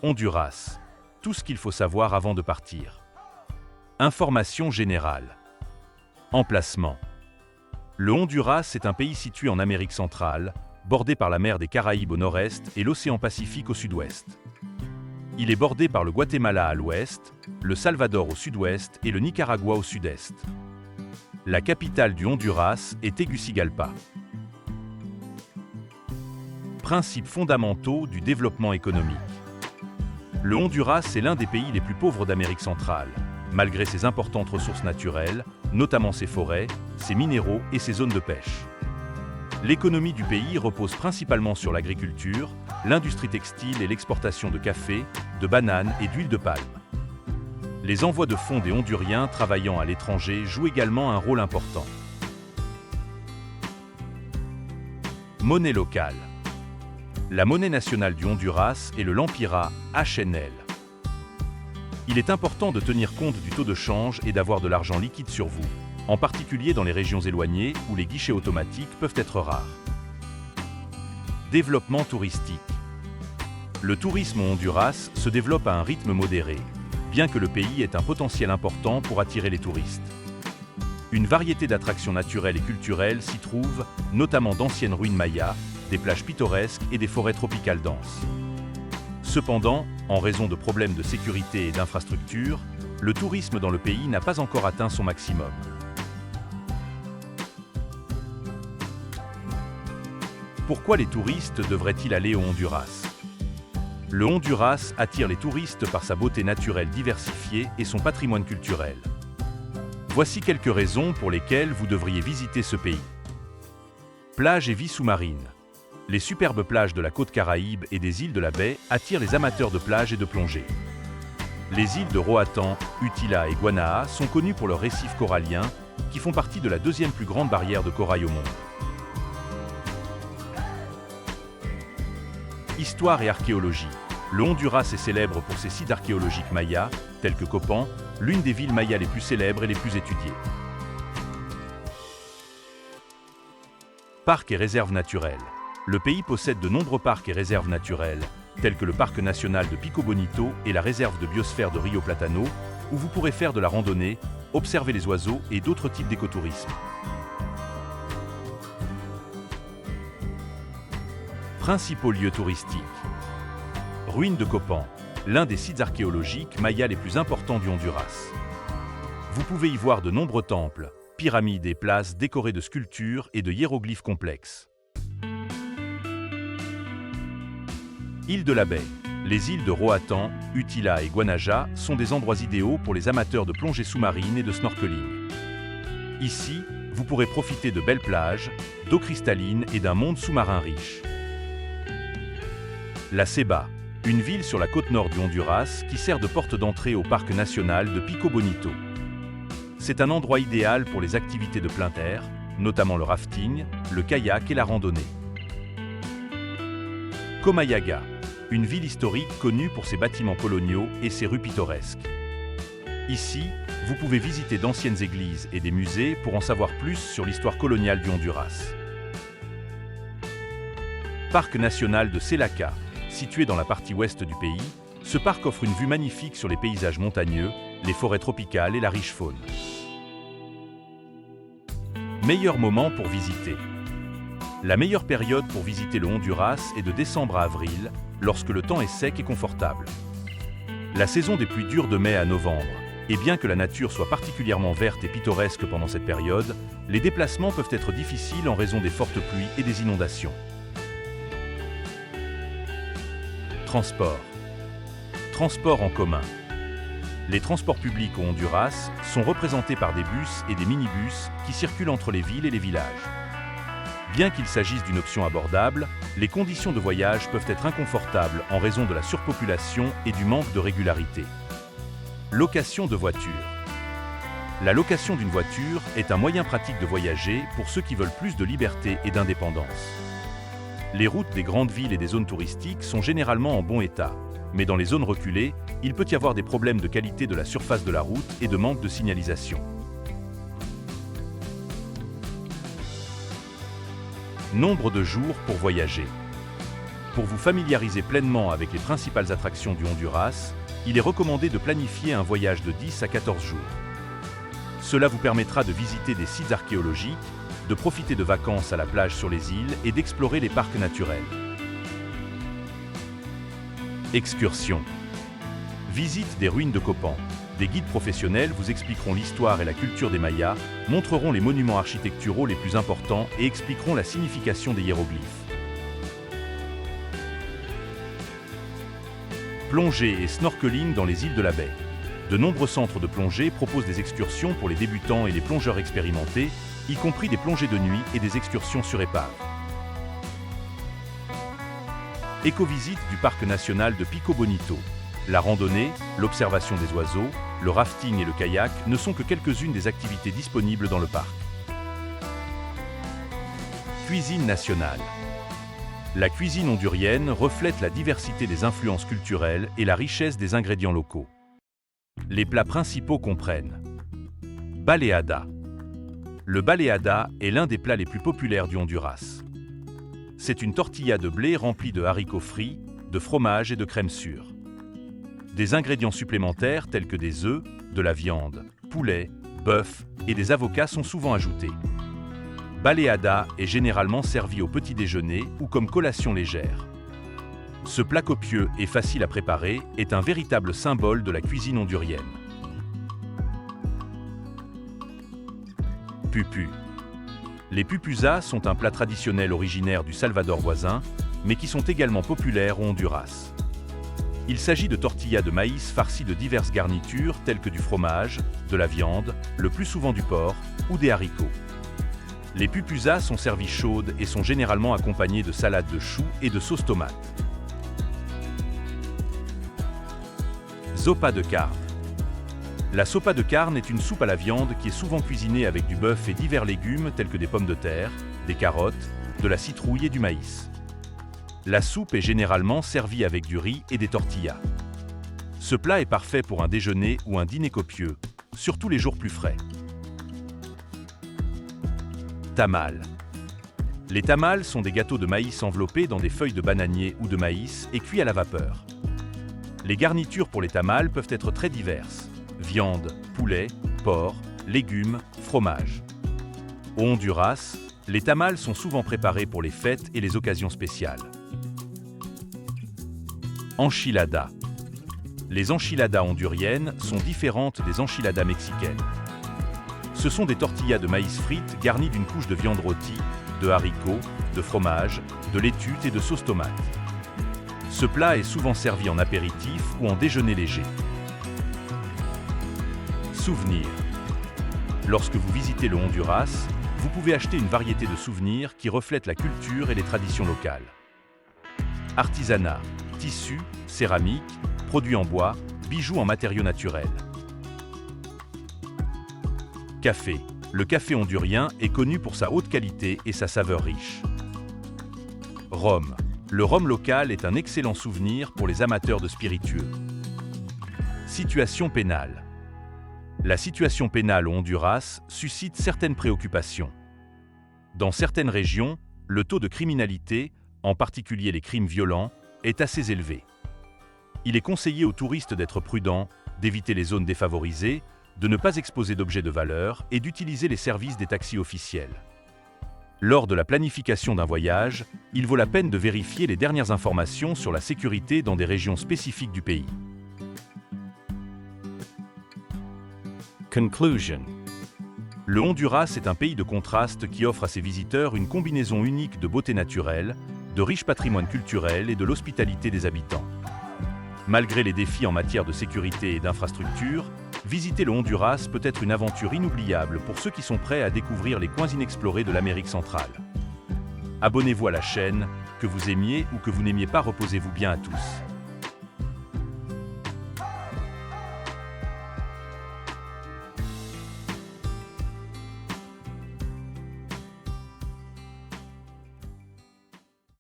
Honduras. Tout ce qu'il faut savoir avant de partir. Information générale. Emplacement. Le Honduras est un pays situé en Amérique centrale, bordé par la mer des Caraïbes au nord-est et l'océan Pacifique au sud-ouest. Il est bordé par le Guatemala à l'ouest, le Salvador au sud-ouest et le Nicaragua au sud-est. La capitale du Honduras est Tegucigalpa. Principes fondamentaux du développement économique. Le Honduras est l'un des pays les plus pauvres d'Amérique centrale, malgré ses importantes ressources naturelles, notamment ses forêts, ses minéraux et ses zones de pêche. L'économie du pays repose principalement sur l'agriculture, l'industrie textile et l'exportation de café, de bananes et d'huile de palme. Les envois de fonds des Honduriens travaillant à l'étranger jouent également un rôle important. Monnaie locale. La monnaie nationale du Honduras est le Lempira HNL. Il est important de tenir compte du taux de change et d'avoir de l'argent liquide sur vous, en particulier dans les régions éloignées où les guichets automatiques peuvent être rares. Développement touristique. Le tourisme au Honduras se développe à un rythme modéré, bien que le pays ait un potentiel important pour attirer les touristes. Une variété d'attractions naturelles et culturelles s'y trouvent, notamment d'anciennes ruines mayas, des plages pittoresques et des forêts tropicales denses. Cependant, en raison de problèmes de sécurité et d'infrastructures, le tourisme dans le pays n'a pas encore atteint son maximum. Pourquoi les touristes devraient-ils aller au Honduras ? Le Honduras attire les touristes par sa beauté naturelle diversifiée et son patrimoine culturel. Voici quelques raisons pour lesquelles vous devriez visiter ce pays. Plage et vie sous-marine. Les superbes plages de la côte Caraïbe et des îles de la baie attirent les amateurs de plage et de plongée. Les îles de Roatan, Utila et Guanaja sont connues pour leurs récifs coralliens, qui font partie de la deuxième plus grande barrière de corail au monde. Histoire et archéologie. Le Honduras est célèbre pour ses sites archéologiques mayas, tels que Copan, l'une des villes mayas les plus célèbres et les plus étudiées. Parcs et réserves naturelles. Le pays possède de nombreux parcs et réserves naturelles, tels que le parc national de Pico Bonito et la réserve de biosphère de Rio Platano, où vous pourrez faire de la randonnée, observer les oiseaux et d'autres types d'écotourisme. Principaux lieux touristiques. Ruines de Copan, l'un des sites archéologiques mayas les plus importants du Honduras. Vous pouvez y voir de nombreux temples, pyramides et places décorées de sculptures et de hiéroglyphes complexes. Îles de la baie. Les îles de Roatan, Utila et Guanaja sont des endroits idéaux pour les amateurs de plongée sous-marine et de snorkeling. Ici, vous pourrez profiter de belles plages, d'eau cristalline et d'un monde sous-marin riche. La Ceiba, une ville sur la côte nord du Honduras qui sert de porte d'entrée au parc national de Pico Bonito. C'est un endroit idéal pour les activités de plein air, notamment le rafting, le kayak et la randonnée. Comayagua, une ville historique connue pour ses bâtiments coloniaux et ses rues pittoresques. Ici, vous pouvez visiter d'anciennes églises et des musées pour en savoir plus sur l'histoire coloniale du Honduras. Parc national de Celaca. Situé dans la partie ouest du pays, ce parc offre une vue magnifique sur les paysages montagneux, les forêts tropicales et la riche faune. Meilleur moment pour visiter. La meilleure période pour visiter le Honduras est de décembre à avril, lorsque le temps est sec et confortable. La saison des pluies dure de mai à novembre, et bien que la nature soit particulièrement verte et pittoresque pendant cette période, les déplacements peuvent être difficiles en raison des fortes pluies et des inondations. Transport. Transport en commun. Les transports publics au Honduras sont représentés par des bus et des minibus qui circulent entre les villes et les villages. Bien qu'il s'agisse d'une option abordable, les conditions de voyage peuvent être inconfortables en raison de la surpopulation et du manque de régularité. Location de voiture. La location d'une voiture est un moyen pratique de voyager pour ceux qui veulent plus de liberté et d'indépendance. Les routes des grandes villes et des zones touristiques sont généralement en bon état, mais dans les zones reculées, il peut y avoir des problèmes de qualité de la surface de la route et de manque de signalisation. Nombre de jours pour voyager. Pour vous familiariser pleinement avec les principales attractions du Honduras, il est recommandé de planifier un voyage de 10 à 14 jours. Cela vous permettra de visiter des sites archéologiques, de profiter de vacances à la plage sur les îles et d'explorer les parcs naturels. Excursion. Visite des ruines de Copan. Des guides professionnels vous expliqueront l'histoire et la culture des Mayas, montreront les monuments architecturaux les plus importants et expliqueront la signification des hiéroglyphes. Plongée et snorkeling dans les îles de la baie. De nombreux centres de plongée proposent des excursions pour les débutants et les plongeurs expérimentés, y compris des plongées de nuit et des excursions sur épave. Éco-visite du parc national de Pico Bonito. La randonnée, l'observation des oiseaux, le rafting et le kayak ne sont que quelques-unes des activités disponibles dans le parc. Cuisine nationale. La cuisine hondurienne reflète la diversité des influences culturelles et la richesse des ingrédients locaux. Les plats principaux comprennent baleada. Le baleada est l'un des plats les plus populaires du Honduras. C'est une tortilla de blé remplie de haricots frits, de fromage et de crème sûre. Des ingrédients supplémentaires tels que des œufs, de la viande, poulet, bœuf et des avocats sont souvent ajoutés. Baleada est généralement servi au petit déjeuner ou comme collation légère. Ce plat copieux et facile à préparer est un véritable symbole de la cuisine hondurienne. Pupu. Les pupusas sont un plat traditionnel originaire du Salvador voisin, mais qui sont également populaires au Honduras. Il s'agit de tortillas de maïs farcies de diverses garnitures telles que du fromage, de la viande, le plus souvent du porc ou des haricots. Les pupusas sont servies chaudes et sont généralement accompagnées de salades de choux et de sauce tomate. Sopa de carne. La sopa de carne est une soupe à la viande qui est souvent cuisinée avec du bœuf et divers légumes tels que des pommes de terre, des carottes, de la citrouille et du maïs. La soupe est généralement servie avec du riz et des tortillas. Ce plat est parfait pour un déjeuner ou un dîner copieux, surtout les jours plus frais. Tamal. Les tamals sont des gâteaux de maïs enveloppés dans des feuilles de bananier ou de maïs et cuits à la vapeur. Les garnitures pour les tamals peuvent être très diverses. Viande, poulet, porc, légumes, fromage. Au Honduras, les tamals sont souvent préparés pour les fêtes et les occasions spéciales. Enchiladas. Les enchiladas honduriennes sont différentes des enchiladas mexicaines. Ce sont des tortillas de maïs frites garnies d'une couche de viande rôtie, de haricots, de fromage, de laitue et de sauce tomate. Ce plat est souvent servi en apéritif ou en déjeuner léger. Souvenirs. Lorsque vous visitez le Honduras, vous pouvez acheter une variété de souvenirs qui reflètent la culture et les traditions locales. Artisanat, tissus, céramique, produits en bois, bijoux en matériaux naturels. Café. Le café hondurien est connu pour sa haute qualité et sa saveur riche. Rhum. Le rhum local est un excellent souvenir pour les amateurs de spiritueux. Situation pénale. La situation pénale au Honduras suscite certaines préoccupations. Dans certaines régions, le taux de criminalité, en particulier les crimes violents, est assez élevé. Il est conseillé aux touristes d'être prudents, d'éviter les zones défavorisées, de ne pas exposer d'objets de valeur et d'utiliser les services des taxis officiels. Lors de la planification d'un voyage, il vaut la peine de vérifier les dernières informations sur la sécurité dans des régions spécifiques du pays. Conclusion. Le Honduras est un pays de contraste qui offre à ses visiteurs une combinaison unique de beauté naturelle, de riche patrimoine culturel et de l'hospitalité des habitants. Malgré les défis en matière de sécurité et d'infrastructure, visiter le Honduras peut être une aventure inoubliable pour ceux qui sont prêts à découvrir les coins inexplorés de l'Amérique centrale. Abonnez-vous à la chaîne, que vous aimiez ou que vous n'aimiez pas, reposez-vous bien à tous.